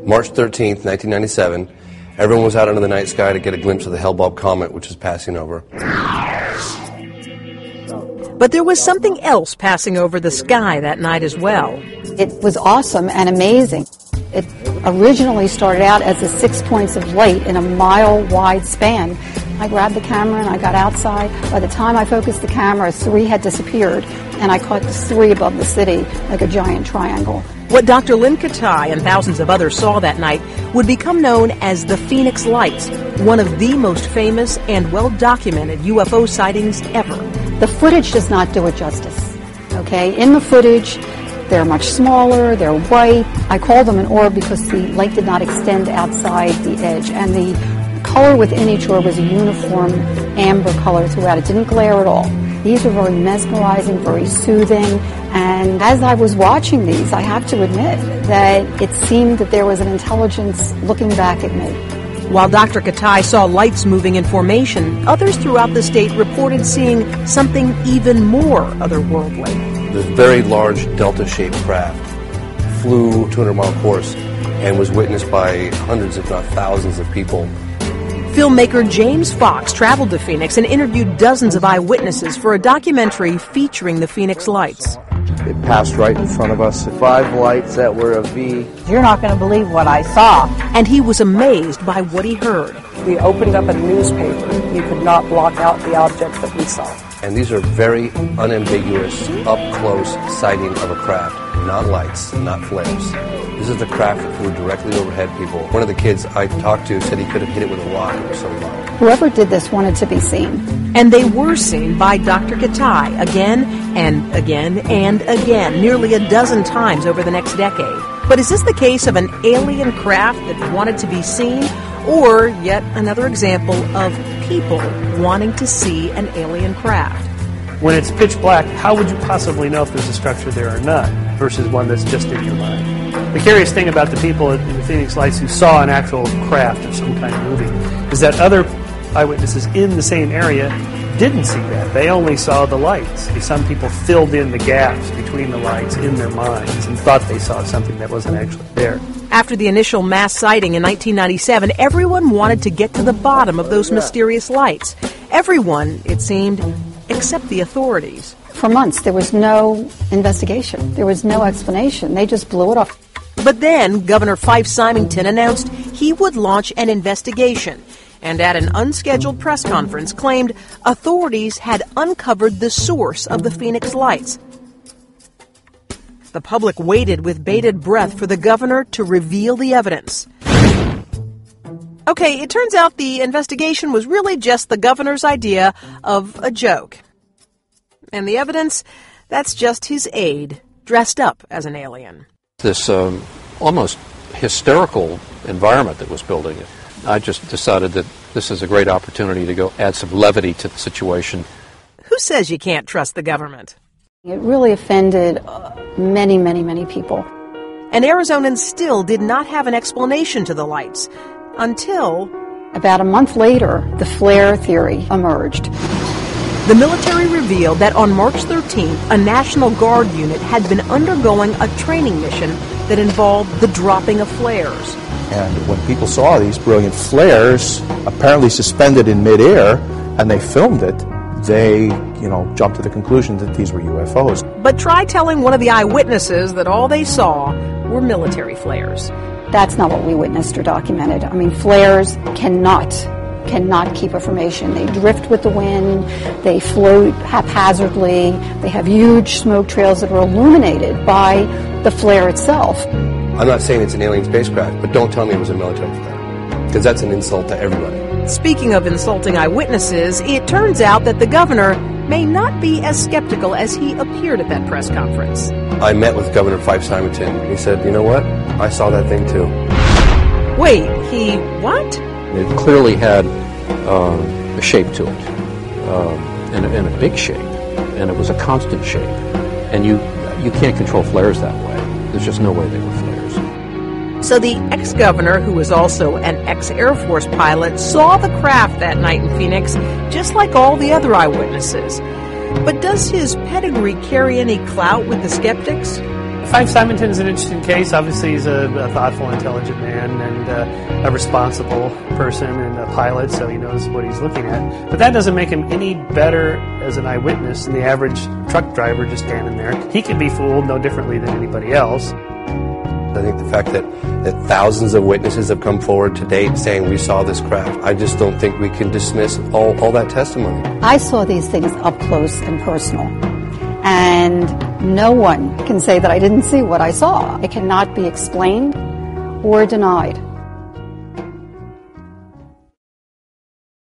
March 13th, 1997. Everyone was out under the night sky to get a glimpse of the Hale-Bopp Comet, which was passing over. But there was something else passing over the sky that night as well. It was awesome and amazing. It originally started out as the 6 points of light in a mile-wide span. I grabbed the camera and I got outside. By the time I focused the camera, 3 had disappeared, and I caught the 3 above the city like a giant triangle. What Dr. Lynn Katai and thousands of others saw that night would become known as the Phoenix Lights, one of the most famous and well-documented UFO sightings ever. The footage does not do it justice, okay? In the footage, they're much smaller, they're white. I call them an orb because the light did not extend outside the edge, and the color within each orb was a uniform amber color throughout. It didn't glare at all. These are very mesmerizing, very soothing, and as I was watching these, I have to admit that it seemed that there was an intelligence looking back at me. While Dr. Katai saw lights moving in formation, others throughout the state reported seeing something even more otherworldly. This very large delta-shaped craft flew 200-mile course and was witnessed by hundreds, if not thousands, of people. Filmmaker James Fox traveled to Phoenix and interviewed dozens of eyewitnesses for a documentary featuring the Phoenix Lights. It passed right in front of us. 5 lights that were a V. You're not going to believe what I saw. And he was amazed by what he heard. We opened up a newspaper. You could not block out the objects that we saw. And these are very unambiguous, up-close sighting of a craft. Not lights, not flares. This is the craft that flew directly overhead people. One of the kids I talked to said he could have hit it with a rock, it was so low. Whoever did this wanted to be seen. And they were seen by Dr. Katai again and again and again, nearly a dozen times over the next decade. But is this the case of an alien craft that wanted to be seen, or yet another example of people wanting to see an alien craft? When it's pitch black, how would you possibly know if there's a structure there or not, versus one that's just in your mind? The curious thing about the people in the Phoenix Lights who saw an actual craft of some kind moving is that other eyewitnesses in the same area didn't see that. They only saw the lights. Some people filled in the gaps between the lights in their minds and thought they saw something that wasn't actually there. After the initial mass sighting in 1997, everyone wanted to get to the bottom of those mysterious lights. Everyone, it seemed, except the authorities. For months, there was no investigation. There was no explanation. They just blew it off. But then Governor Fife Symington announced he would launch an investigation, and at an unscheduled press conference claimed authorities had uncovered the source of the Phoenix Lights. The public waited with bated breath for the governor to reveal the evidence. Okay, it turns out the investigation was really just the governor's idea of a joke. And the evidence, that's just his aide, dressed up as an alien. This almost hysterical environment that was building. I just decided that this is a great opportunity to go add some levity to the situation. Who says you can't trust the government? It really offended many, many, many people. And Arizonans still did not have an explanation to the lights until... About a month later, the flare theory emerged. The military revealed that on March 13th, a National Guard unit had been undergoing a training mission that involved the dropping of flares. And when people saw these brilliant flares apparently suspended in midair, and they filmed it, they, jumped to the conclusion that these were UFOs. But try telling one of the eyewitnesses that all they saw were military flares. That's not what we witnessed or documented. I mean, flares cannot keep information. They drift with the wind, they float haphazardly, they have huge smoke trails that are illuminated by the flare itself. I'm not saying it's an alien spacecraft, but don't tell me it was a military flare, because that's an insult to everybody. Speaking of insulting eyewitnesses, it turns out that the governor may not be as skeptical as he appeared at that press conference. I met with Governor Fife Symington, and he said, you know what? I saw that thing too. Wait, he what? It clearly had a shape to it, and a big shape, and it was a constant shape. And you can't control flares that way. There's just no way they were flares. So the ex-governor, who was also an ex-Air Force pilot, saw the craft that night in Phoenix, just like all the other eyewitnesses. But does his pedigree carry any clout with the skeptics? Fife Simonton is an interesting case. Obviously, he's a thoughtful, intelligent man and a responsible person and a pilot, so he knows what he's looking at. But that doesn't make him any better as an eyewitness than the average truck driver just standing there. He can be fooled no differently than anybody else. I think the fact that thousands of witnesses have come forward to date saying we saw this craft, I just don't think we can dismiss all that testimony. I saw these things up close and personal. And no one can say that I didn't see what I saw. It cannot be explained or denied.